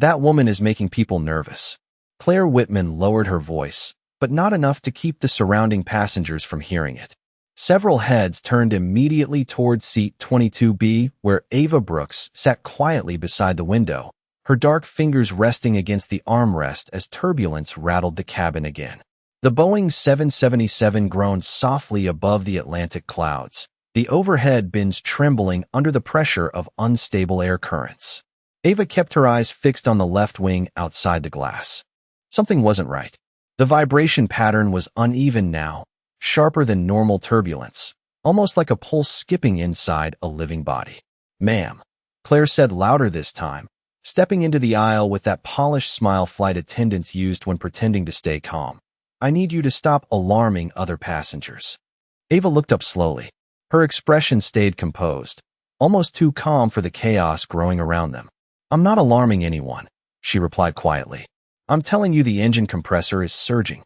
That woman is making people nervous. Claire Whitman lowered her voice, but not enough to keep the surrounding passengers from hearing it. Several heads turned immediately toward seat 22B, where Ava Brooks sat quietly beside the window, her dark fingers resting against the armrest as turbulence rattled the cabin again. The Boeing 777 groaned softly above the Atlantic clouds, the overhead bins trembling under the pressure of unstable air currents. Ava kept her eyes fixed on the left wing outside the glass. Something wasn't right. The vibration pattern was uneven now, sharper than normal turbulence, almost like a pulse skipping inside a living body. "Ma'am," Claire said louder this time, stepping into the aisle with that polished smile flight attendants used when pretending to stay calm. "I need you to stop alarming other passengers." Ava looked up slowly. Her expression stayed composed, almost too calm for the chaos growing around them. "I'm not alarming anyone," she replied quietly. "I'm telling you the engine compressor is surging."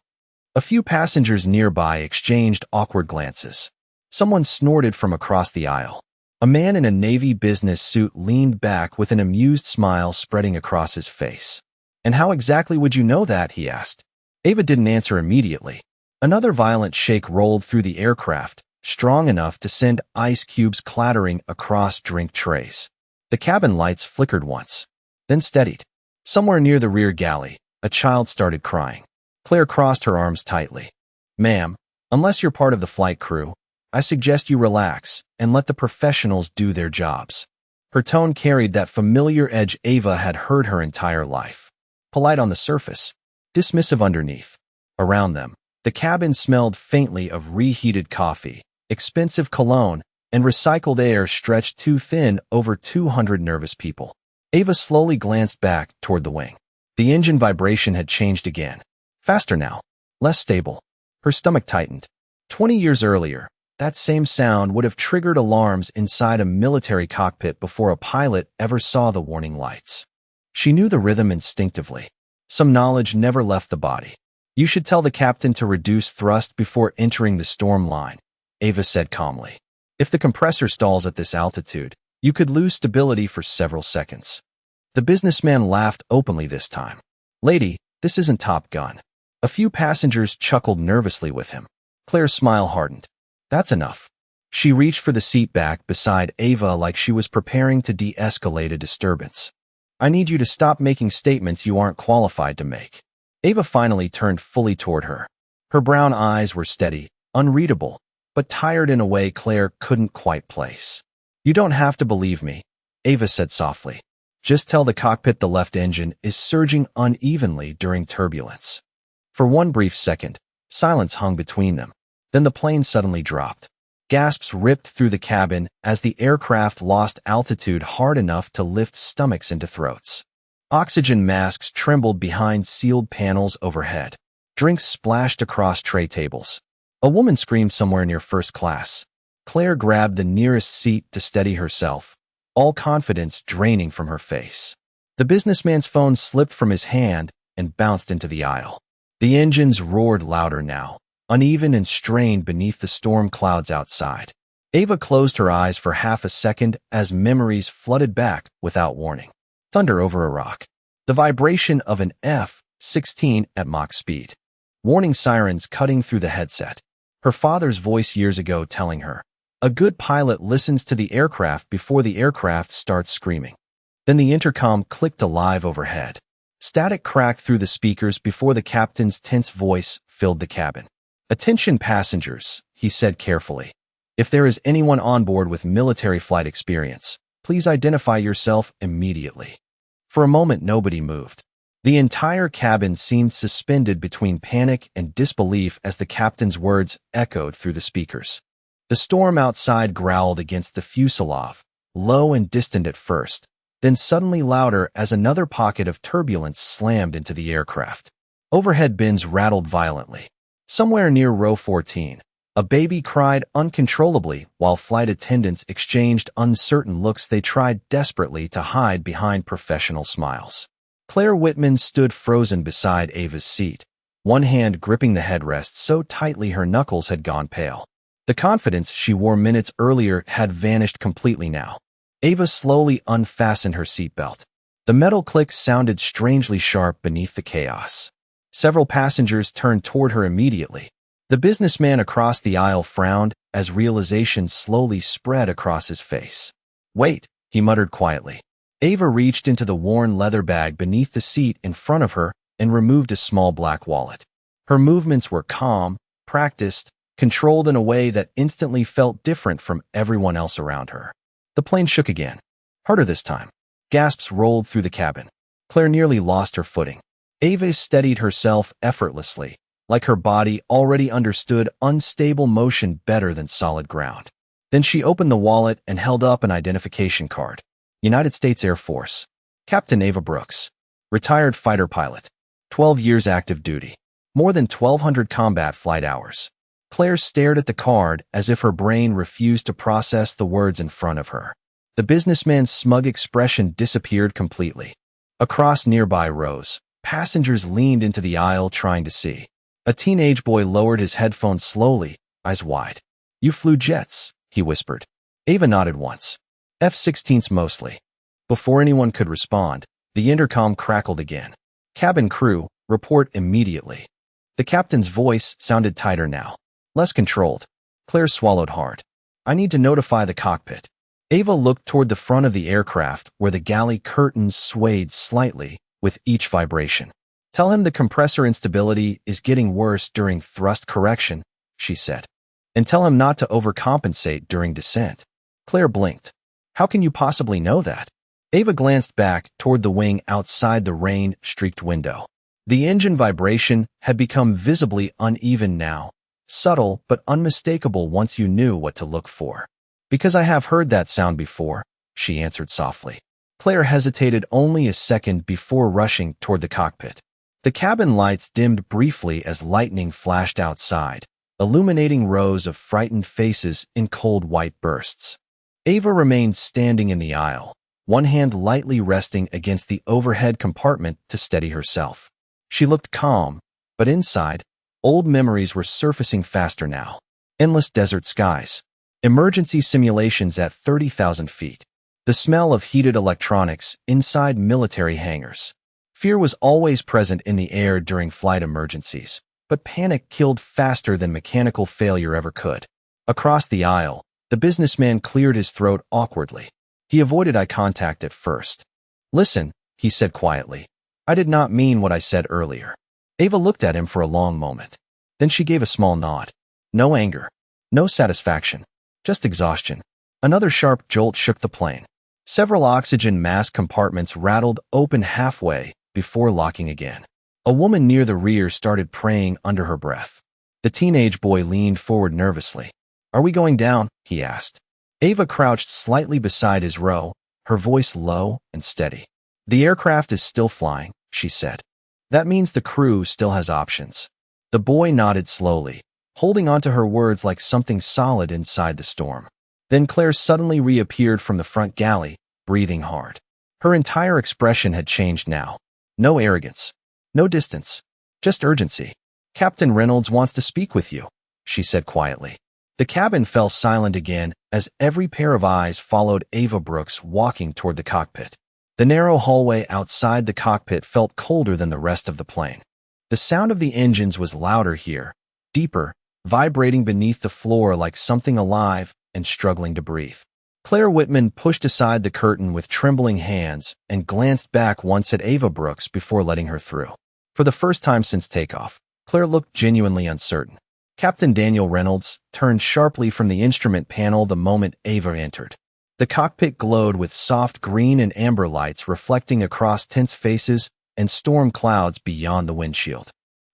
A few passengers nearby exchanged awkward glances. Someone snorted from across the aisle. A man in a navy business suit leaned back with an amused smile spreading across his face. "And how exactly would you know that?" he asked. Ava didn't answer immediately. Another violent shake rolled through the aircraft, strong enough to send ice cubes clattering across drink trays. The cabin lights flickered once, then steadied. Somewhere near the rear galley, a child started crying. Claire crossed her arms tightly. "Ma'am, unless you're part of the flight crew, I suggest you relax and let the professionals do their jobs." Her tone carried that familiar edge Ava had heard her entire life. Polite on the surface, dismissive underneath. Around them, the cabin smelled faintly of reheated coffee, expensive cologne, and recycled air stretched too thin over 200 nervous people. Ava slowly glanced back toward the wing. The engine vibration had changed again. Faster now, less stable. Her stomach tightened. 20 years earlier, that same sound would have triggered alarms inside a military cockpit before a pilot ever saw the warning lights. She knew the rhythm instinctively. Some knowledge never left the body. "You should tell the captain to reduce thrust before entering the storm line," Ava said calmly. "If the compressor stalls at this altitude, you could lose stability for several seconds." The businessman laughed openly this time. "Lady, this isn't Top Gun." A few passengers chuckled nervously with him. Claire's smile hardened. "That's enough." She reached for the seat back beside Ava like she was preparing to de-escalate a disturbance. "I need you to stop making statements you aren't qualified to make." Ava finally turned fully toward her. Her brown eyes were steady, unreadable, but tired in a way Claire couldn't quite place. "You don't have to believe me," Ava said softly. "Just tell the cockpit the left engine is surging unevenly during turbulence." For one brief second, silence hung between them. Then the plane suddenly dropped. Gasps ripped through the cabin as the aircraft lost altitude hard enough to lift stomachs into throats. Oxygen masks trembled behind sealed panels overhead. Drinks splashed across tray tables. A woman screamed somewhere near first class. Claire grabbed the nearest seat to steady herself, all confidence draining from her face. The businessman's phone slipped from his hand and bounced into the aisle. The engines roared louder now, uneven and strained beneath the storm clouds outside. Ava closed her eyes for half a second as memories flooded back without warning. Thunder over a rock. The vibration of an F-16 at Mach speed. Warning sirens cutting through the headset. Her father's voice years ago telling her, "A good pilot listens to the aircraft before the aircraft starts screaming." Then the intercom clicked alive overhead. Static cracked through the speakers before the captain's tense voice filled the cabin. "Attention passengers," he said carefully. "If there is anyone on board with military flight experience, please identify yourself immediately." For a moment, nobody moved. The entire cabin seemed suspended between panic and disbelief as the captain's words echoed through the speakers. The storm outside growled against the fuselage, low and distant at first, then suddenly louder as another pocket of turbulence slammed into the aircraft. Overhead bins rattled violently. Somewhere near row 14, a baby cried uncontrollably while flight attendants exchanged uncertain looks they tried desperately to hide behind professional smiles. Claire Whitman stood frozen beside Ava's seat, one hand gripping the headrest so tightly her knuckles had gone pale. The confidence she wore minutes earlier had vanished completely now. Ava slowly unfastened her seatbelt. The metal clicks sounded strangely sharp beneath the chaos. Several passengers turned toward her immediately. The businessman across the aisle frowned as realization slowly spread across his face. "Wait," he muttered quietly. Ava reached into the worn leather bag beneath the seat in front of her and removed a small black wallet. Her movements were calm, practiced, controlled in a way that instantly felt different from everyone else around her. The plane shook again. Harder this time. Gasps rolled through the cabin. Claire nearly lost her footing. Ava steadied herself effortlessly, like her body already understood unstable motion better than solid ground. Then she opened the wallet and held up an identification card. United States Air Force. Captain Ava Brooks. Retired fighter pilot. 12 years active duty. More than 1,200 combat flight hours. Claire stared at the card as if her brain refused to process the words in front of her. The businessman's smug expression disappeared completely. Across nearby rows, passengers leaned into the aisle trying to see. A teenage boy lowered his headphones slowly, eyes wide. "You flew jets," he whispered. Ava nodded once. F-16s mostly. Before anyone could respond, the intercom crackled again. "Cabin crew, report immediately." The captain's voice sounded tighter now, less controlled. Claire swallowed hard. "I need to notify the cockpit." Ava looked toward the front of the aircraft where the galley curtains swayed slightly with each vibration. "Tell him the compressor instability is getting worse during thrust correction," she said. "And tell him not to overcompensate during descent." Claire blinked. "How can you possibly know that?" Ava glanced back toward the wing outside the rain-streaked window. The engine vibration had become visibly uneven now, subtle but unmistakable once you knew what to look for. "Because I have heard that sound before," she answered softly. Claire hesitated only a second before rushing toward the cockpit. The cabin lights dimmed briefly as lightning flashed outside, illuminating rows of frightened faces in cold white bursts. Ava remained standing in the aisle, one hand lightly resting against the overhead compartment to steady herself. She looked calm, but inside, old memories were surfacing faster now. Endless desert skies. Emergency simulations at 30,000 feet. The smell of heated electronics inside military hangars. Fear was always present in the air during flight emergencies, but panic killed faster than mechanical failure ever could. Across the aisle, the businessman cleared his throat awkwardly. He avoided eye contact at first. "Listen," he said quietly. "I did not mean what I said earlier." Ava looked at him for a long moment. Then she gave a small nod. No anger. No satisfaction. Just exhaustion. Another sharp jolt shook the plane. Several oxygen mask compartments rattled open halfway before locking again. A woman near the rear started praying under her breath. The teenage boy leaned forward nervously. "Are we going down?" he asked. Ava crouched slightly beside his row, her voice low and steady. "The aircraft is still flying," she said. "That means the crew still has options." The boy nodded slowly, holding onto her words like something solid inside the storm. Then Claire suddenly reappeared from the front galley, breathing hard. Her entire expression had changed now. No arrogance. No distance. Just urgency. "Captain Reynolds wants to speak with you," she said quietly. The cabin fell silent again as every pair of eyes followed Ava Brooks walking toward the cockpit. The narrow hallway outside the cockpit felt colder than the rest of the plane. The sound of the engines was louder here, deeper, vibrating beneath the floor like something alive and struggling to breathe. Claire Whitman pushed aside the curtain with trembling hands and glanced back once at Ava Brooks before letting her through. For the first time since takeoff, Claire looked genuinely uncertain. Captain Daniel Reynolds turned sharply from the instrument panel the moment Ava entered. The cockpit glowed with soft green and amber lights reflecting across tense faces and storm clouds beyond the windshield.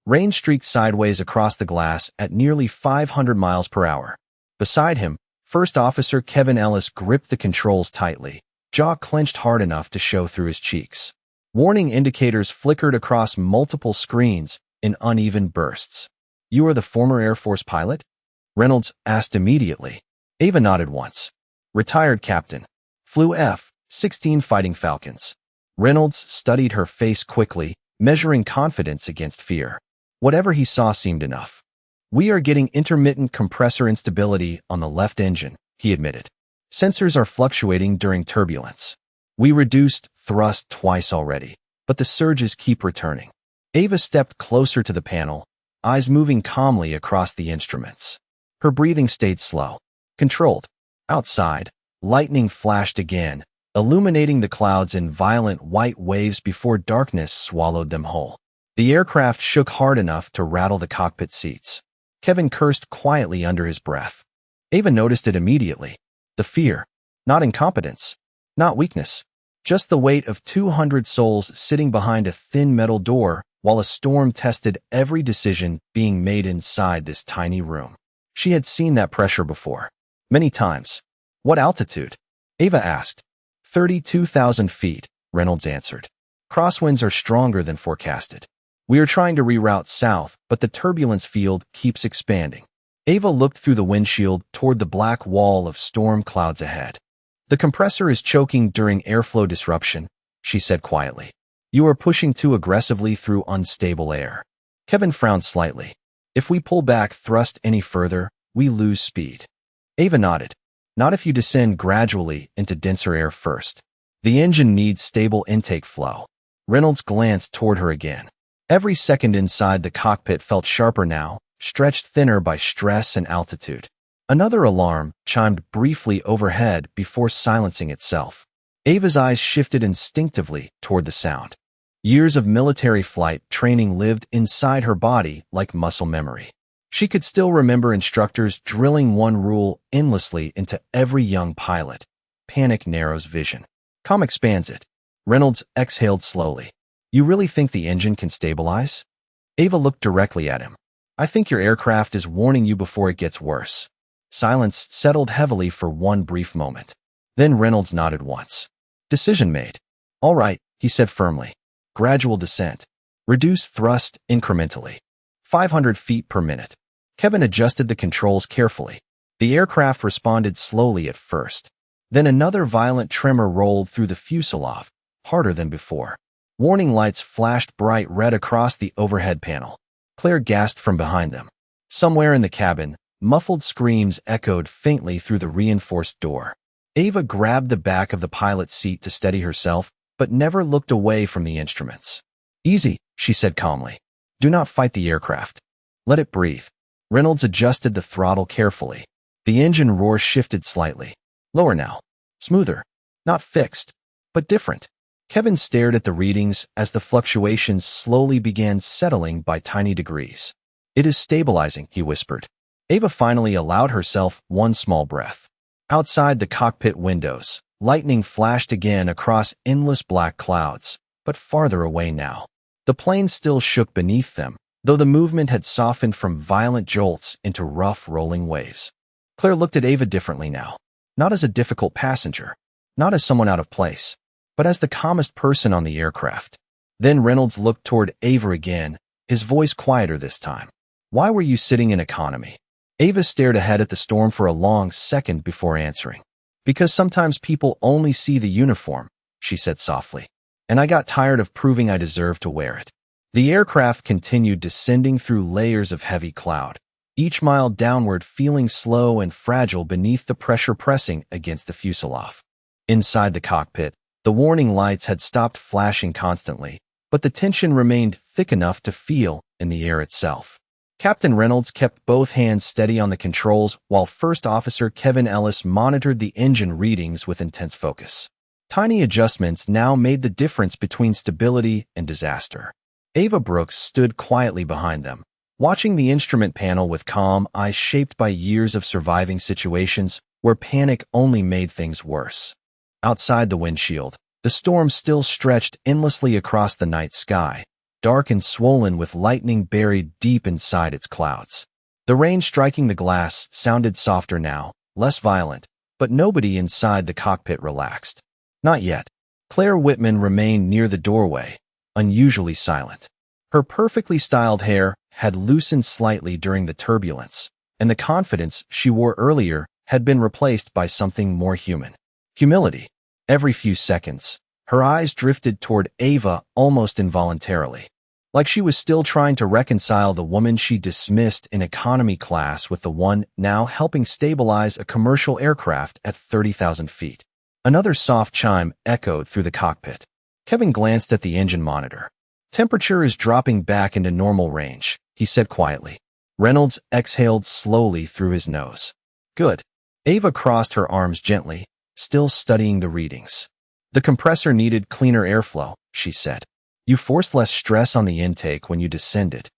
Rain streaked sideways across the glass at nearly 500 miles per hour. Beside him, First Officer Kevin Ellis gripped the controls tightly, jaw clenched hard enough to show through his cheeks. Warning indicators flickered across multiple screens in uneven bursts. "You are the former Air Force pilot?" Reynolds asked immediately. Ava nodded once. "Retired captain. Flew F-16 Fighting Falcons." Reynolds studied her face quickly, measuring confidence against fear. Whatever he saw seemed enough. "We are getting intermittent compressor instability on the left engine," he admitted. "Sensors are fluctuating during turbulence." We reduced thrust twice already, but the surges keep returning. Ava stepped closer to the panel, eyes moving calmly across the instruments. Her breathing stayed slow, controlled. Outside, lightning flashed again, illuminating the clouds in violent white waves before darkness swallowed them whole. The aircraft shook hard enough to rattle the cockpit seats. Kevin cursed quietly under his breath. Ava noticed it immediately. The fear. Not incompetence. Not weakness. Just the weight of 200 souls sitting behind a thin metal door while a storm tested every decision being made inside this tiny room. She had seen that pressure before. Many times. What altitude? Ava asked. 32,000 feet, Reynolds answered. Crosswinds are stronger than forecasted. We are trying to reroute south, but the turbulence field keeps expanding. Ava looked through the windshield toward the black wall of storm clouds ahead. The compressor is choking during airflow disruption, she said quietly. You are pushing too aggressively through unstable air. Kevin frowned slightly. If we pull back thrust any further, we lose speed. Ava nodded. Not if you descend gradually into denser air first. The engine needs stable intake flow. Reynolds glanced toward her again. Every second inside the cockpit felt sharper now, stretched thinner by stress and altitude. Another alarm chimed briefly overhead before silencing itself. Ava's eyes shifted instinctively toward the sound. Years of military flight training lived inside her body like muscle memory. She could still remember instructors drilling one rule endlessly into every young pilot. Panic narrows vision. Calm expands it. Reynolds exhaled slowly. You really think the engine can stabilize? Ava looked directly at him. I think your aircraft is warning you before it gets worse. Silence settled heavily for one brief moment. Then Reynolds nodded once. Decision made. All right, he said firmly. Gradual descent. Reduce thrust incrementally. 500 feet per minute. Kevin adjusted the controls carefully. The aircraft responded slowly at first. Then another violent tremor rolled through the fuselage, harder than before. Warning lights flashed bright red across the overhead panel. Claire gasped from behind them. Somewhere in the cabin, muffled screams echoed faintly through the reinforced door. Ava grabbed the back of the pilot's seat to steady herself, but never looked away from the instruments. Easy, she said calmly. Do not fight the aircraft. Let it breathe. Reynolds adjusted the throttle carefully. The engine roar shifted slightly. Lower now. Smoother. Not fixed, but different. Kevin stared at the readings as the fluctuations slowly began settling by tiny degrees. It is stabilizing, he whispered. Ava finally allowed herself one small breath. Outside the cockpit windows, lightning flashed again across endless black clouds, but farther away now. The plane still shook beneath them, though the movement had softened from violent jolts into rough rolling waves. Claire looked at Ava differently now. Not as a difficult passenger, not as someone out of place, but as the calmest person on the aircraft. Then Reynolds looked toward Ava again, his voice quieter this time. Why were you sitting in economy? Ava stared ahead at the storm for a long second before answering. Because sometimes people only see the uniform, she said softly. And I got tired of proving I deserved to wear it. The aircraft continued descending through layers of heavy cloud, each mile downward feeling slow and fragile beneath the pressure pressing against the fuselage. Inside the cockpit, the warning lights had stopped flashing constantly, but the tension remained thick enough to feel in the air itself. Captain Reynolds kept both hands steady on the controls while First Officer Kevin Ellis monitored the engine readings with intense focus. Tiny adjustments now made the difference between stability and disaster. Ava Brooks stood quietly behind them, watching the instrument panel with calm eyes shaped by years of surviving situations where panic only made things worse. Outside the windshield, the storm still stretched endlessly across the night sky, dark and swollen with lightning buried deep inside its clouds. The rain striking the glass sounded softer now, less violent, but nobody inside the cockpit relaxed. Not yet. Claire Whitman remained near the doorway, unusually silent. Her perfectly styled hair had loosened slightly during the turbulence, and the confidence she wore earlier had been replaced by something more human. Humility. Every few seconds, her eyes drifted toward Ava almost involuntarily, like she was still trying to reconcile the woman she dismissed in economy class with the one now helping stabilize a commercial aircraft at 30,000 feet. Another soft chime echoed through the cockpit. Kevin glanced at the engine monitor. Temperature is dropping back into normal range, he said quietly. Reynolds exhaled slowly through his nose. Good. Ava crossed her arms gently, still studying the readings. The compressor needed cleaner airflow, she said. You forced less stress on the intake when you descended.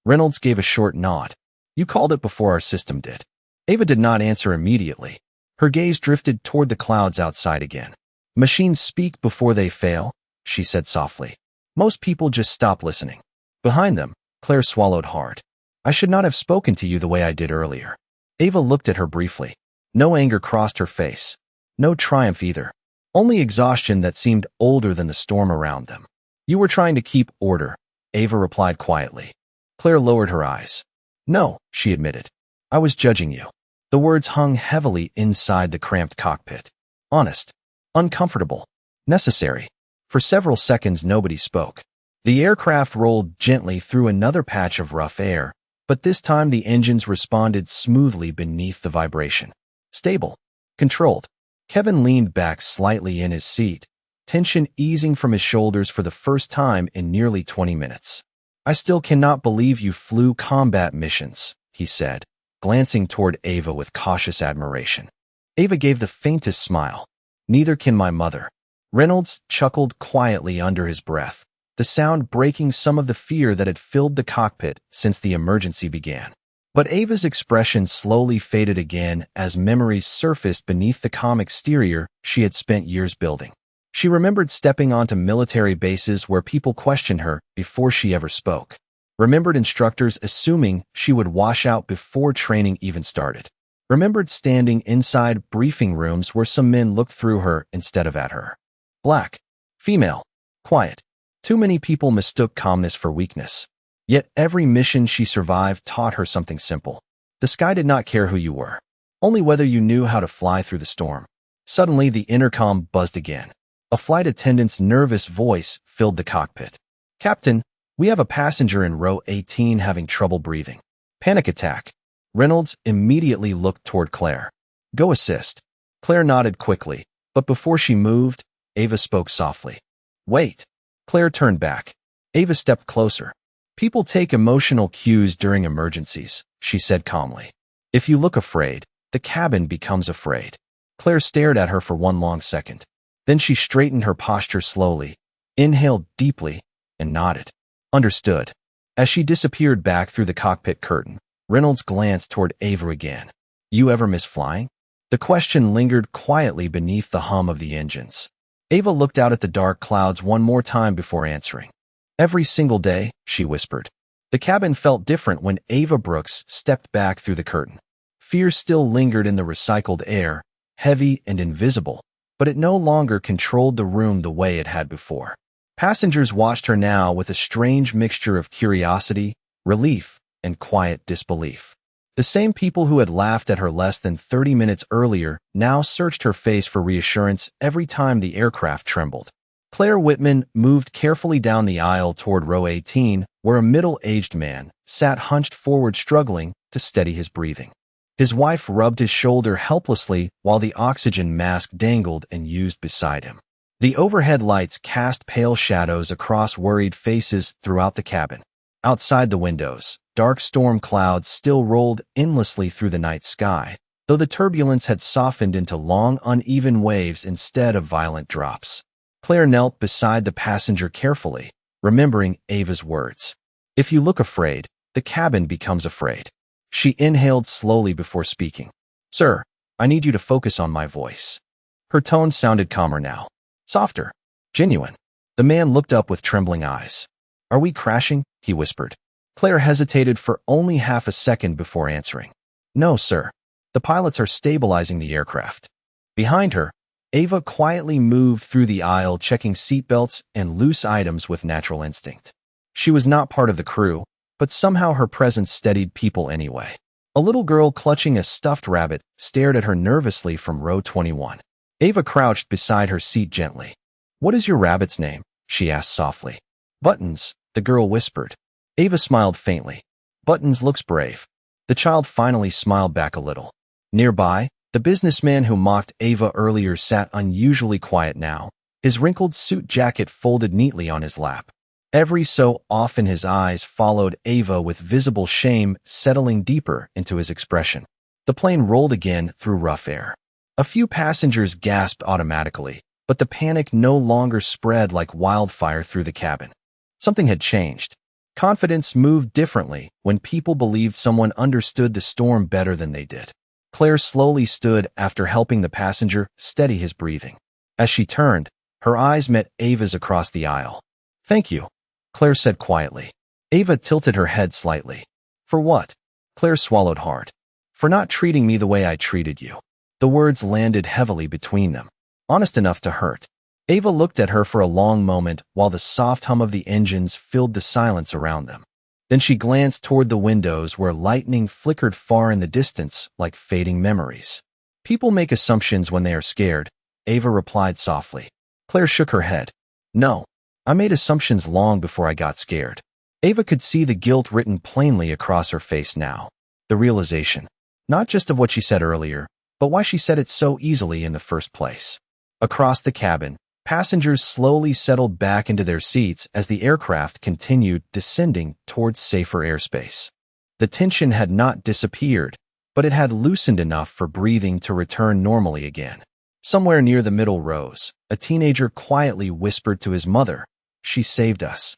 Reynolds gave a short nod. You called it before our system did. Ava did not answer immediately. Her gaze drifted toward the clouds outside again. Machines speak before they fail, she said softly. Most people just stop listening. Behind them, Claire swallowed hard. I should not have spoken to you the way I did earlier. Ava looked at her briefly. No anger crossed her face. No triumph either. Only exhaustion that seemed older than the storm around them. You were trying to keep order, Ava replied quietly. Claire lowered her eyes. No, she admitted. I was judging you. The words hung heavily inside the cramped cockpit. Honest. Uncomfortable. Necessary. For several seconds nobody spoke. The aircraft rolled gently through another patch of rough air, but this time the engines responded smoothly beneath the vibration. Stable. Controlled. Kevin leaned back slightly in his seat, tension easing from his shoulders for the first time in nearly 20 minutes. I still cannot believe you flew combat missions, he said, glancing toward Ava with cautious admiration. Ava gave the faintest smile. Neither can my mother. Reynolds chuckled quietly under his breath, the sound breaking some of the fear that had filled the cockpit since the emergency began. But Ava's expression slowly faded again as memories surfaced beneath the calm exterior she had spent years building. She remembered stepping onto military bases where people questioned her before she ever spoke. Remembered instructors assuming she would wash out before training even started. Remembered standing inside briefing rooms where some men looked through her instead of at her. Black. Female. Quiet. Too many people mistook calmness for weakness. Yet every mission she survived taught her something simple. The sky did not care who you were, only whether you knew how to fly through the storm. Suddenly, the intercom buzzed again. A flight attendant's nervous voice filled the cockpit. Captain, we have a passenger in row 18 having trouble breathing. Panic attack. Reynolds immediately looked toward Claire. Go assist. Claire nodded quickly, but before she moved, Ava spoke softly. Wait. Claire turned back. Ava stepped closer. People take emotional cues during emergencies, she said calmly. If you look afraid, the cabin becomes afraid. Claire stared at her for one long second. Then she straightened her posture slowly, inhaled deeply, and nodded. Understood. As she disappeared back through the cockpit curtain, Reynolds glanced toward Ava again. You ever miss flying? The question lingered quietly beneath the hum of the engines. Ava looked out at the dark clouds one more time before answering. Every single day, she whispered. The cabin felt different when Ava Brooks stepped back through the curtain. Fear still lingered in the recycled air, heavy and invisible, but it no longer controlled the room the way it had before. Passengers watched her now with a strange mixture of curiosity, relief, and quiet disbelief. The same people who had laughed at her less than 30 minutes earlier now searched her face for reassurance every time the aircraft trembled. Claire Whitman moved carefully down the aisle toward row 18, where a middle-aged man sat hunched forward struggling to steady his breathing. His wife rubbed his shoulder helplessly while the oxygen mask dangled and used beside him. The overhead lights cast pale shadows across worried faces throughout the cabin. Outside the windows, dark storm clouds still rolled endlessly through the night sky, though the turbulence had softened into long, uneven waves instead of violent drops. Claire knelt beside the passenger carefully, remembering Ava's words. If you look afraid, the cabin becomes afraid. She inhaled slowly before speaking. Sir, I need you to focus on my voice. Her tone sounded calmer now. Softer. Genuine. The man looked up with trembling eyes. Are we crashing? He whispered. Claire hesitated for only half a second before answering. No, sir. The pilots are stabilizing the aircraft. Behind her, Ava quietly moved through the aisle checking seatbelts and loose items with natural instinct. She was not part of the crew, but somehow her presence steadied people anyway. A little girl clutching a stuffed rabbit stared at her nervously from row 21. Ava crouched beside her seat gently. What is your rabbit's name? She asked softly. Buttons, the girl whispered. Ava smiled faintly. Buttons looks brave. The child finally smiled back a little. Nearby, The businessman who mocked Ava earlier sat unusually quiet now, his wrinkled suit jacket folded neatly on his lap. Every so often his eyes followed Ava with visible shame settling deeper into his expression. The plane rolled again through rough air. A few passengers gasped automatically, but the panic no longer spread like wildfire through the cabin. Something had changed. Confidence moved differently when people believed someone understood the storm better than they did. Claire slowly stood after helping the passenger steady his breathing. As she turned, her eyes met Ava's across the aisle. "Thank you," Claire said quietly. Ava tilted her head slightly. "For what?" Claire swallowed hard. "For not treating me the way I treated you." The words landed heavily between them, honest enough to hurt. Ava looked at her for a long moment while the soft hum of the engines filled the silence around them. Then she glanced toward the windows where lightning flickered far in the distance like fading memories. "People make assumptions when they are scared," Ava replied softly. Claire shook her head. "No, I made assumptions long before I got scared." Ava could see the guilt written plainly across her face now. The realization, not just of what she said earlier, but why she said it so easily in the first place. Across the cabin, passengers slowly settled back into their seats as the aircraft continued descending towards safer airspace. The tension had not disappeared, but it had loosened enough for breathing to return normally again. Somewhere near the middle rows, a teenager quietly whispered to his mother, "She saved us."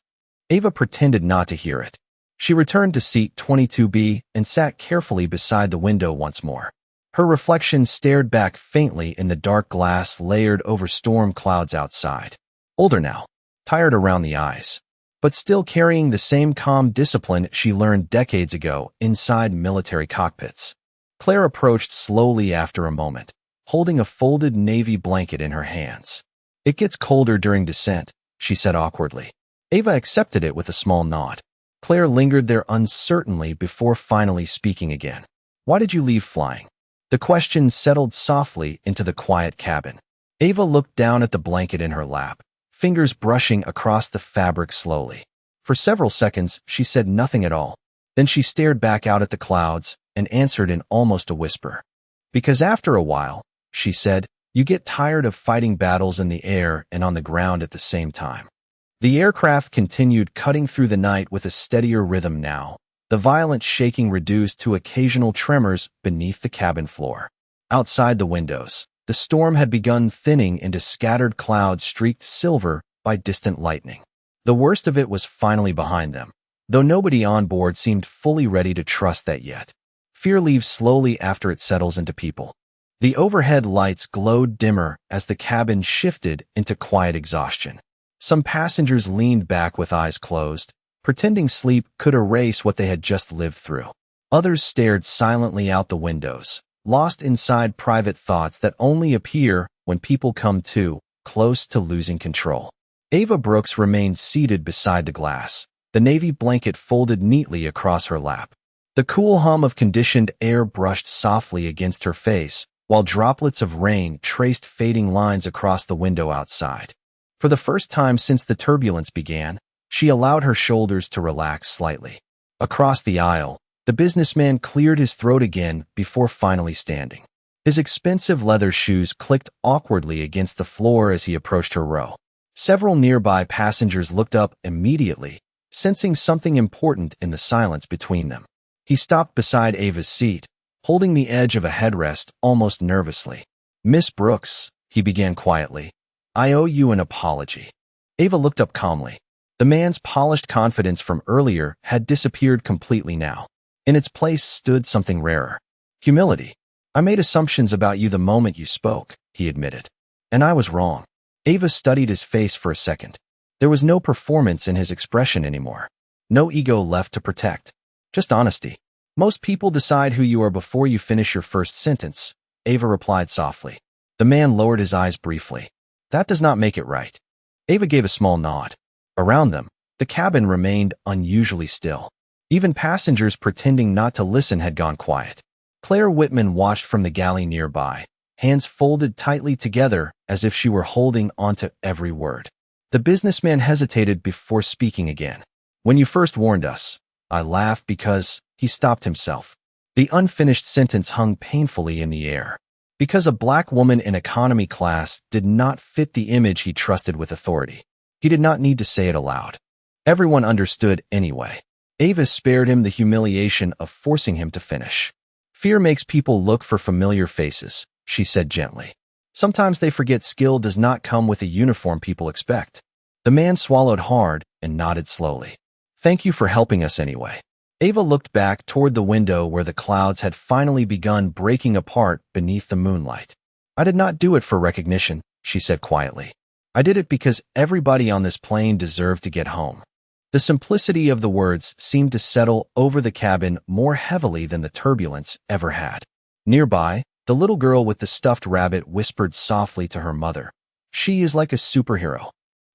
Ava pretended not to hear it. She returned to seat 22B and sat carefully beside the window once more. Her reflection stared back faintly in the dark glass layered over storm clouds outside. Older now, tired around the eyes, but still carrying the same calm discipline she learned decades ago inside military cockpits. Claire approached slowly after a moment, holding a folded navy blanket in her hands. "It gets colder during descent," she said awkwardly. Ava accepted it with a small nod. Claire lingered there uncertainly before finally speaking again. "Why did you leave flying?" The question settled softly into the quiet cabin. Ava looked down at the blanket in her lap, fingers brushing across the fabric slowly. For several seconds, she said nothing at all. Then she stared back out at the clouds and answered in almost a whisper. "Because after a while," she said, "you get tired of fighting battles in the air and on the ground at the same time." The aircraft continued cutting through the night with a steadier rhythm now, the violent shaking reduced to occasional tremors beneath the cabin floor. Outside the windows, the storm had begun thinning into scattered clouds streaked silver by distant lightning. The worst of it was finally behind them, though nobody on board seemed fully ready to trust that yet. Fear leaves slowly after it settles into people. The overhead lights glowed dimmer as the cabin shifted into quiet exhaustion. Some passengers leaned back with eyes closed, pretending sleep could erase what they had just lived through. Others stared silently out the windows, lost inside private thoughts that only appear when people come too close to losing control. Ava Brooks remained seated beside the glass, the navy blanket folded neatly across her lap. The cool hum of conditioned air brushed softly against her face, while droplets of rain traced fading lines across the window outside. For the first time since the turbulence began, she allowed her shoulders to relax slightly. Across the aisle, the businessman cleared his throat again before finally standing. His expensive leather shoes clicked awkwardly against the floor as he approached her row. Several nearby passengers looked up immediately, sensing something important in the silence between them. He stopped beside Ava's seat, holding the edge of a headrest almost nervously. "Miss Brooks," he began quietly, "I owe you an apology." Ava looked up calmly. The man's polished confidence from earlier had disappeared completely now. In its place stood something rarer. Humility. "I made assumptions about you the moment you spoke," he admitted. "And I was wrong." Ava studied his face for a second. There was no performance in his expression anymore. No ego left to protect. Just honesty. "Most people decide who you are before you finish your first sentence," Ava replied softly. The man lowered his eyes briefly. "That does not make it right." Ava gave a small nod. Around them, the cabin remained unusually still. Even passengers pretending not to listen had gone quiet. Claire Whitman watched from the galley nearby, hands folded tightly together as if she were holding onto every word. The businessman hesitated before speaking again. "When you first warned us, I laughed because..." He stopped himself. The unfinished sentence hung painfully in the air. Because a black woman in economy class did not fit the image he trusted with authority. He did not need to say it aloud. Everyone understood anyway. Ava spared him the humiliation of forcing him to finish. Fear makes people look for familiar faces, she said gently. Sometimes they forget skill does not come with a uniform people expect. The man swallowed hard and nodded slowly. Thank you for helping us anyway. Ava looked back toward the window where the clouds had finally begun breaking apart beneath the moonlight. I did not do it for recognition, she said quietly. I did it because everybody on this plane deserved to get home. The simplicity of the words seemed to settle over the cabin more heavily than the turbulence ever had. Nearby, the little girl with the stuffed rabbit whispered softly to her mother. She is like a superhero.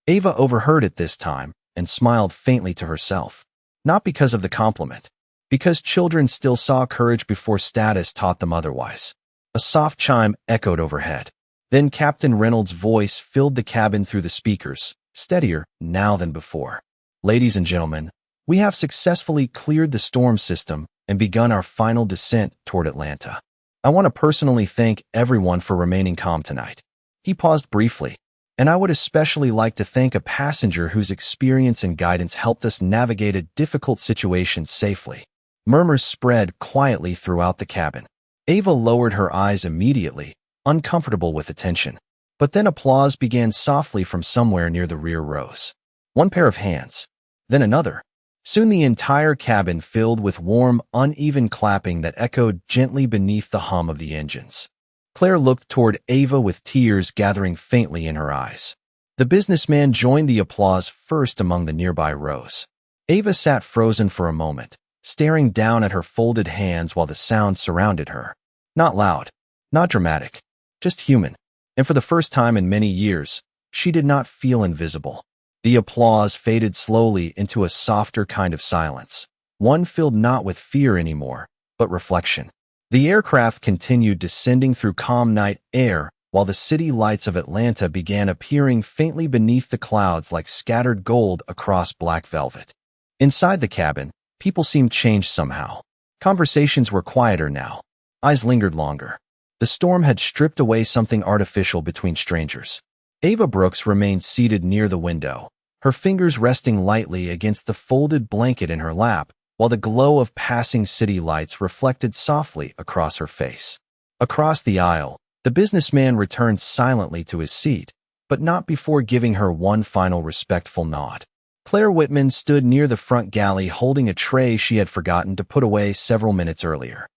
Ava overheard it this time and smiled faintly to herself. Not because of the compliment, because children still saw courage before status taught them otherwise. A soft chime echoed overhead. Then Captain Reynolds' voice filled the cabin through the speakers, steadier now than before. Ladies and gentlemen, we have successfully cleared the storm system and begun our final descent toward Atlanta. I want to personally thank everyone for remaining calm tonight. He paused briefly. And I would especially like to thank a passenger whose experience and guidance helped us navigate a difficult situation safely. Murmurs spread quietly throughout the cabin. Ava lowered her eyes immediately, uncomfortable with attention. But then applause began softly from somewhere near the rear rows. One pair of hands, then another. Soon the entire cabin filled with warm, uneven clapping that echoed gently beneath the hum of the engines. Claire looked toward Ava with tears gathering faintly in her eyes. The businessman joined the applause first among the nearby rows. Ava sat frozen for a moment, staring down at her folded hands while the sound surrounded her. Not loud, not dramatic, just human. And for the first time in many years, she did not feel invisible. The applause faded slowly into a softer kind of silence, one filled not with fear anymore, but reflection. The aircraft continued descending through calm night air while the city lights of Atlanta began appearing faintly beneath the clouds like scattered gold across black velvet. Inside the cabin, people seemed changed somehow. Conversations were quieter now. Eyes lingered longer. The storm had stripped away something artificial between strangers. Ava Brooks remained seated near the window, her fingers resting lightly against the folded blanket in her lap, while the glow of passing city lights reflected softly across her face. Across the aisle, the businessman returned silently to his seat, but not before giving her one final respectful nod. Claire Whitman stood near the front galley holding a tray she had forgotten to put away several minutes earlier.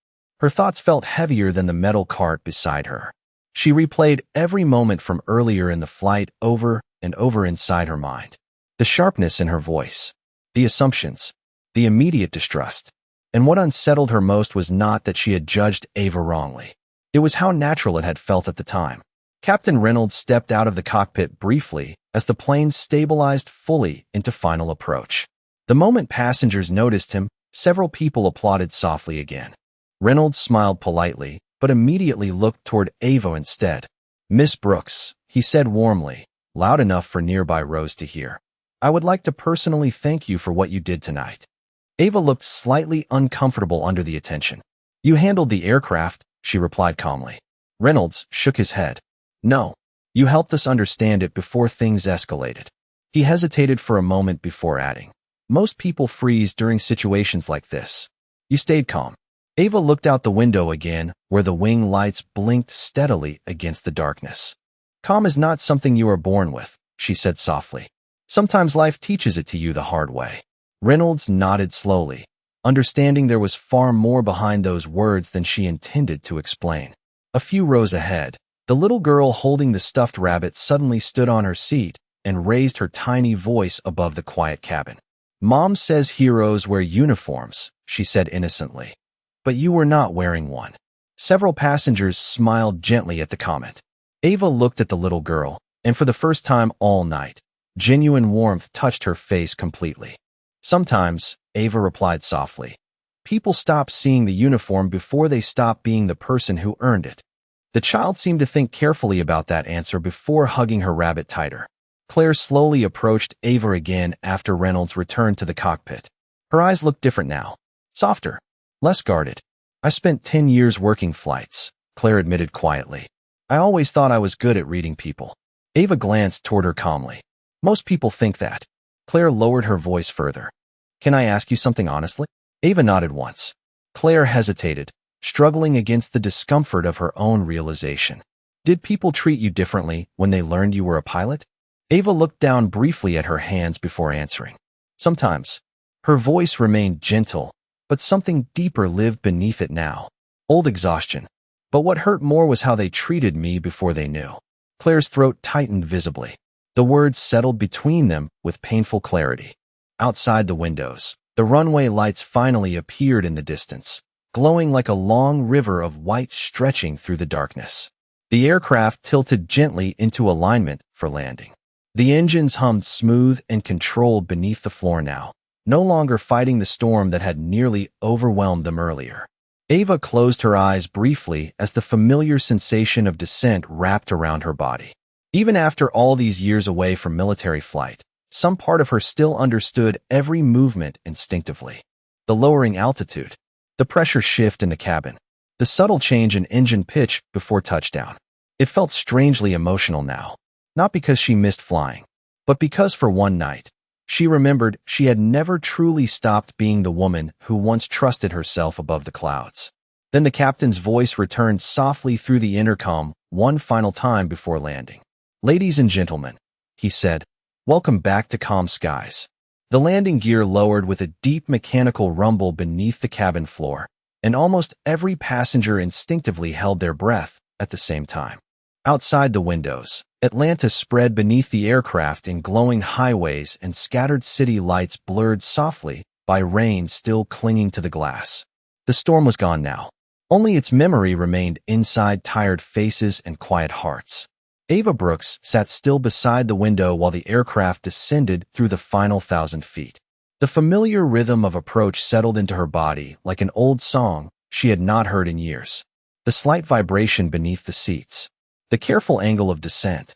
Her thoughts felt heavier than the metal cart beside her. She replayed every moment from earlier in the flight over and over inside her mind. The sharpness in her voice, the assumptions, the immediate distrust. And what unsettled her most was not that she had judged Ava wrongly. It was how natural it had felt at the time. Captain Reynolds stepped out of the cockpit briefly as the plane stabilized fully into final approach. The moment passengers noticed him, several people applauded softly again. Reynolds smiled politely, but immediately looked toward Ava instead. "Miss Brooks," he said warmly, loud enough for nearby rows to hear. "I would like to personally thank you for what you did tonight." Ava looked slightly uncomfortable under the attention. "You handled the aircraft," she replied calmly. Reynolds shook his head. "No, you helped us understand it before things escalated." He hesitated for a moment before adding, "Most people freeze during situations like this. You stayed calm." Ava looked out the window again, where the wing lights blinked steadily against the darkness. "Calm is not something you are born with," she said softly. "Sometimes life teaches it to you the hard way." Reynolds nodded slowly, understanding there was far more behind those words than she intended to explain. A few rows ahead, the little girl holding the stuffed rabbit suddenly stood on her seat and raised her tiny voice above the quiet cabin. "Mom says heroes wear uniforms," she said innocently. "But you were not wearing one." Several passengers smiled gently at the comment. Ava looked at the little girl, and for the first time all night, genuine warmth touched her face completely. "Sometimes," Ava replied softly, "people stop seeing the uniform before they stop being the person who earned it." The child seemed to think carefully about that answer before hugging her rabbit tighter. Claire slowly approached Ava again after Reynolds returned to the cockpit. Her eyes looked different now, softer, less guarded. "I spent 10 years working flights," Claire admitted quietly. I always thought I was good at reading people. Ava glanced toward her calmly. Most people think that. Claire lowered her voice further. Can I ask you something honestly? Ava nodded once. Claire hesitated, struggling against the discomfort of her own realization. Did people treat you differently when they learned you were a pilot? Ava looked down briefly at her hands before answering. Sometimes. Her voice remained gentle, but something deeper lived beneath it now. Old exhaustion. But what hurt more was how they treated me before they knew. Claire's throat tightened visibly. The words settled between them with painful clarity. Outside the windows, the runway lights finally appeared in the distance, glowing like a long river of white stretching through the darkness. The aircraft tilted gently into alignment for landing. The engines hummed smooth and controlled beneath the floor now, no longer fighting the storm that had nearly overwhelmed them earlier. Ava closed her eyes briefly as the familiar sensation of descent wrapped around her body. Even after all these years away from military flight, some part of her still understood every movement instinctively. The lowering altitude, the pressure shift in the cabin, the subtle change in engine pitch before touchdown. It felt strangely emotional now, not because she missed flying, but because for one night, she remembered she had never truly stopped being the woman who once trusted herself above the clouds. Then the captain's voice returned softly through the intercom one final time before landing. Ladies and gentlemen, he said, welcome back to calm skies. The landing gear lowered with a deep mechanical rumble beneath the cabin floor, and almost every passenger instinctively held their breath at the same time. Outside the windows, Atlanta spread beneath the aircraft in glowing highways and scattered city lights blurred softly by rain still clinging to the glass. The storm was gone now. Only its memory remained inside tired faces and quiet hearts. Ava Brooks sat still beside the window while the aircraft descended through the final 1,000 feet. The familiar rhythm of approach settled into her body like an old song she had not heard in years. The slight vibration beneath the seats, the careful angle of descent,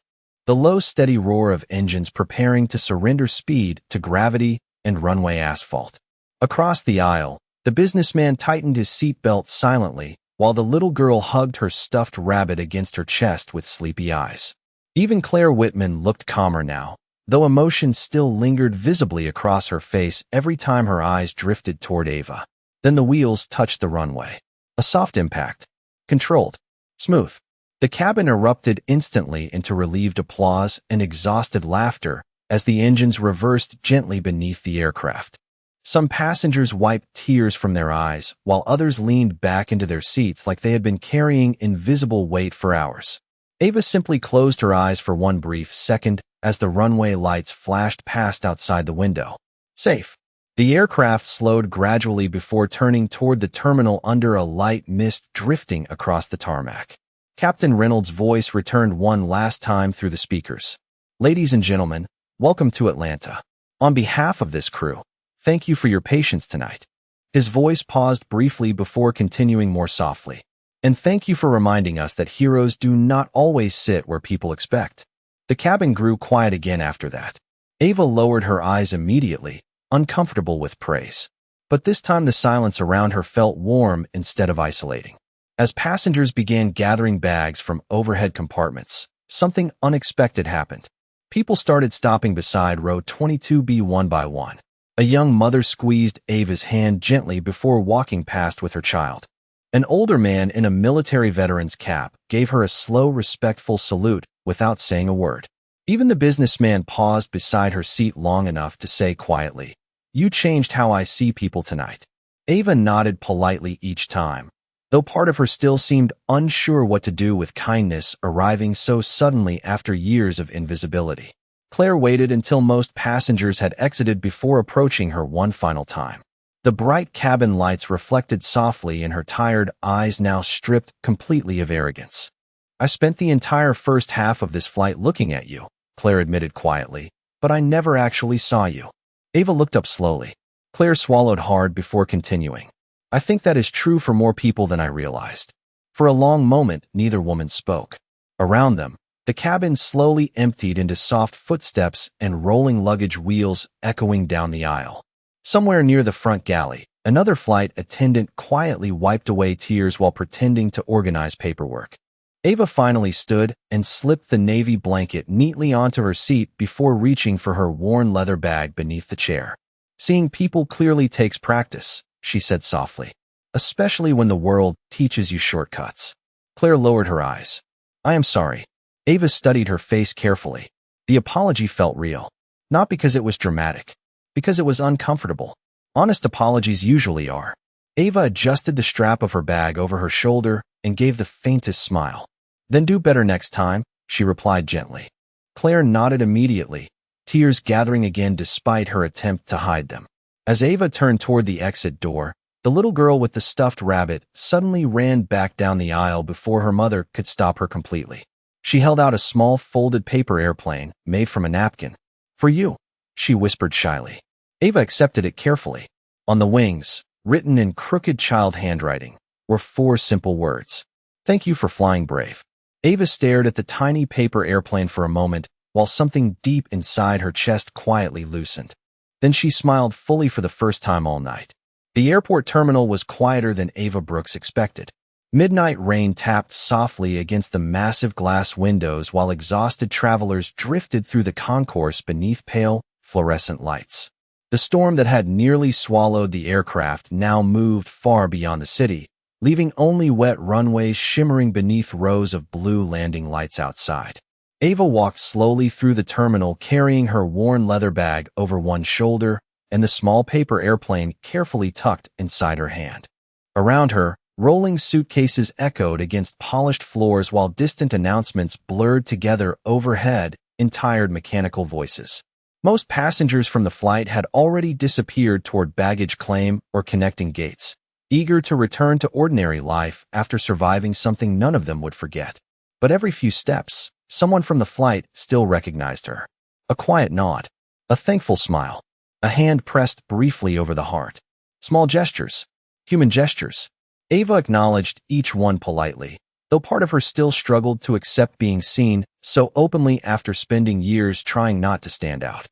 the low steady roar of engines preparing to surrender speed to gravity and runway asphalt. Across the aisle, the businessman tightened his seatbelt silently while the little girl hugged her stuffed rabbit against her chest with sleepy eyes. Even Claire Whitman looked calmer now, though emotion still lingered visibly across her face every time her eyes drifted toward Ava. Then the wheels touched the runway. A soft impact. Controlled. Smooth. The cabin erupted instantly into relieved applause and exhausted laughter as the engines reversed gently beneath the aircraft. Some passengers wiped tears from their eyes, while others leaned back into their seats like they had been carrying invisible weight for hours. Ava simply closed her eyes for one brief second as the runway lights flashed past outside the window. Safe. The aircraft slowed gradually before turning toward the terminal under a light mist drifting across the tarmac. Captain Reynolds' voice returned one last time through the speakers. Ladies and gentlemen, welcome to Atlanta. On behalf of this crew, thank you for your patience tonight. His voice paused briefly before continuing more softly. And thank you for reminding us that heroes do not always sit where people expect. The cabin grew quiet again after that. Ava lowered her eyes immediately, uncomfortable with praise. But this time the silence around her felt warm instead of isolating. As passengers began gathering bags from overhead compartments, something unexpected happened. People started stopping beside row 22B one by one. A young mother squeezed Ava's hand gently before walking past with her child. An older man in a military veteran's cap gave her a slow, respectful salute without saying a word. Even the businessman paused beside her seat long enough to say quietly, "You changed how I see people tonight." Ava nodded politely each time, though part of her still seemed unsure what to do with kindness arriving so suddenly after years of invisibility. Claire waited until most passengers had exited before approaching her one final time. The bright cabin lights reflected softly in her tired eyes now stripped completely of arrogance. "I spent the entire first half of this flight looking at you," Claire admitted quietly, "but I never actually saw you." Ava looked up slowly. Claire swallowed hard before continuing. "I think that is true for more people than I realized." For a long moment, neither woman spoke. Around them, the cabin slowly emptied into soft footsteps and rolling luggage wheels echoing down the aisle. Somewhere near the front galley, Another flight attendant quietly wiped away tears while pretending to organize paperwork. Ava finally stood and slipped the navy blanket neatly onto her seat before reaching for her worn leather bag beneath the chair. Seeing people clearly takes practice, she said softly. Especially when the world teaches you shortcuts. Claire lowered her eyes. I am sorry. Ava studied her face carefully. The apology felt real. Not because it was dramatic. Because it was uncomfortable. Honest apologies usually are. Ava adjusted the strap of her bag over her shoulder and gave the faintest smile. Then do better next time, she replied gently. Claire nodded immediately, tears gathering again despite her attempt to hide them. As Ava turned toward the exit door, the little girl with the stuffed rabbit suddenly ran back down the aisle before her mother could stop her completely. She held out a small folded paper airplane made from a napkin. For you, she whispered shyly. Ava accepted it carefully. On the wings, written in crooked child handwriting, were 4 simple words. Thank you for flying brave. Ava stared at the tiny paper airplane for a moment while something deep inside her chest quietly loosened. Then she smiled fully for the first time all night. The airport terminal was quieter than Ava Brooks expected. Midnight rain tapped softly against the massive glass windows while exhausted travelers drifted through the concourse beneath pale, fluorescent lights. The storm that had nearly swallowed the aircraft now moved far beyond the city, leaving only wet runways shimmering beneath rows of blue landing lights outside. Ava walked slowly through the terminal carrying her worn leather bag over one shoulder and the small paper airplane carefully tucked inside her hand. Around her, rolling suitcases echoed against polished floors while distant announcements blurred together overhead in tired mechanical voices. Most passengers from the flight had already disappeared toward baggage claim or connecting gates, eager to return to ordinary life after surviving something none of them would forget. But every few steps, someone from the flight still recognized her. A quiet nod, a thankful smile, a hand pressed briefly over the heart. Small gestures, human gestures. Ava acknowledged each one politely, though part of her still struggled to accept being seen so openly after spending years trying not to stand out.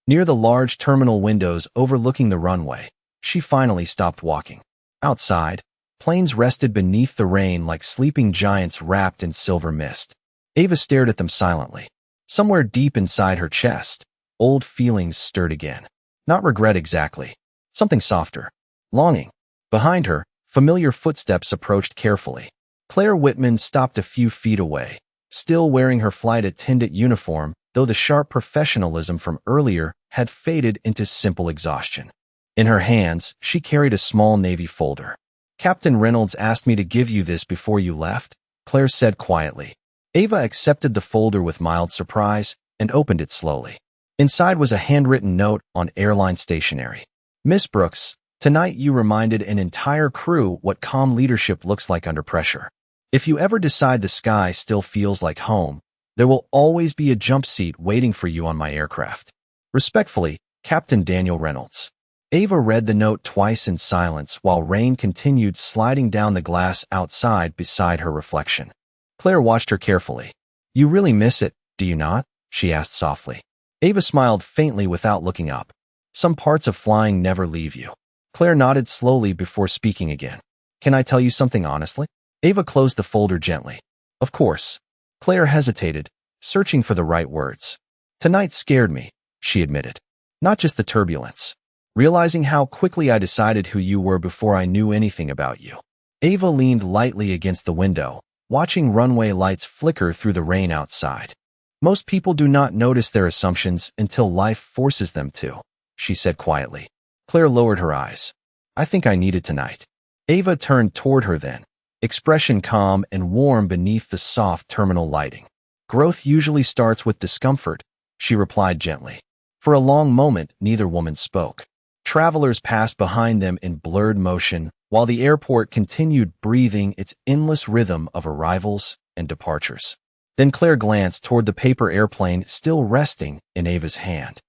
Near the large terminal windows overlooking the runway, she finally stopped walking. Outside, planes rested beneath the rain like sleeping giants wrapped in silver mist. Ava stared at them silently. Somewhere deep inside her chest, old feelings stirred again. Not regret exactly. Something softer. Longing. Behind her, familiar footsteps approached carefully. Claire Whitman stopped a few feet away, still wearing her flight attendant uniform, though the sharp professionalism from earlier had faded into simple exhaustion. In her hands, she carried a small navy folder. Captain Reynolds asked me to give you this before you left, Claire said quietly. Ava accepted the folder with mild surprise and opened it slowly. Inside was a handwritten note on airline stationery. Miss Brooks, tonight you reminded an entire crew what calm leadership looks like under pressure. If you ever decide the sky still feels like home, there will always be a jump seat waiting for you on my aircraft. Respectfully, Captain Daniel Reynolds. Ava read the note twice in silence while rain continued sliding down the glass outside beside her reflection. Claire watched her carefully. You really miss it, do you not? She asked softly. Ava smiled faintly without looking up. Some parts of flying never leave you. Claire nodded slowly before speaking again. Can I tell you something honestly? Ava closed the folder gently. Of course. Claire hesitated, searching for the right words. Tonight scared me, she admitted. Not just the turbulence. Realizing how quickly I decided who you were before I knew anything about you. Ava leaned lightly against the window, watching runway lights flicker through the rain outside. Most people do not notice their assumptions until life forces them to, she said quietly. Claire lowered her eyes. I think I need it tonight. Ava turned toward her then, expression calm and warm beneath the soft terminal lighting. Growth usually starts with discomfort, she replied gently. For a long moment, neither woman spoke. Travelers passed behind them in blurred motion, while the airport continued breathing its endless rhythm of arrivals and departures. Then Claire glanced toward the paper airplane still resting in Ava's hand.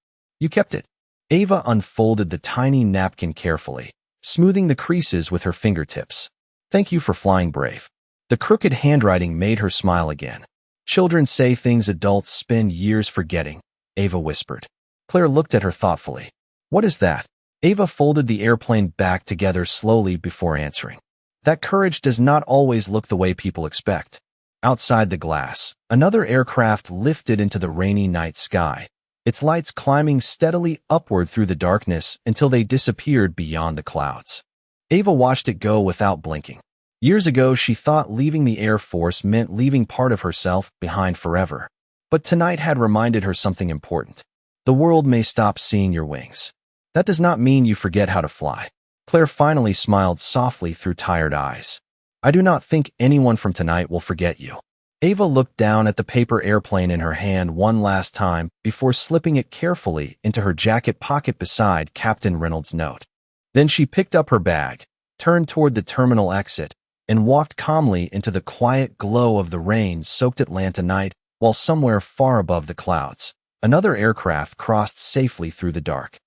You kept it. Ava unfolded the tiny napkin carefully, smoothing the creases with her fingertips. Thank you for flying brave. The crooked handwriting made her smile again. Children say things adults spend years forgetting, Ava whispered. Claire looked at her thoughtfully. What is that? Ava folded the airplane back together slowly before answering. That courage does not always look the way people expect. Outside the glass, another aircraft lifted into the rainy night sky, its lights climbing steadily upward through the darkness until they disappeared beyond the clouds. Ava watched it go without blinking. Years ago, she thought leaving the Air Force meant leaving part of herself behind forever. But tonight had reminded her something important. The world may stop seeing your wings. That does not mean you forget how to fly. Claire finally smiled softly through tired eyes. I do not think anyone from tonight will forget you. Ava looked down at the paper airplane in her hand one last time before slipping it carefully into her jacket pocket beside Captain Reynolds' note. Then she picked up her bag, turned toward the terminal exit, and walked calmly into the quiet glow of the rain-soaked Atlanta night while somewhere far above the clouds, another aircraft crossed safely through the dark.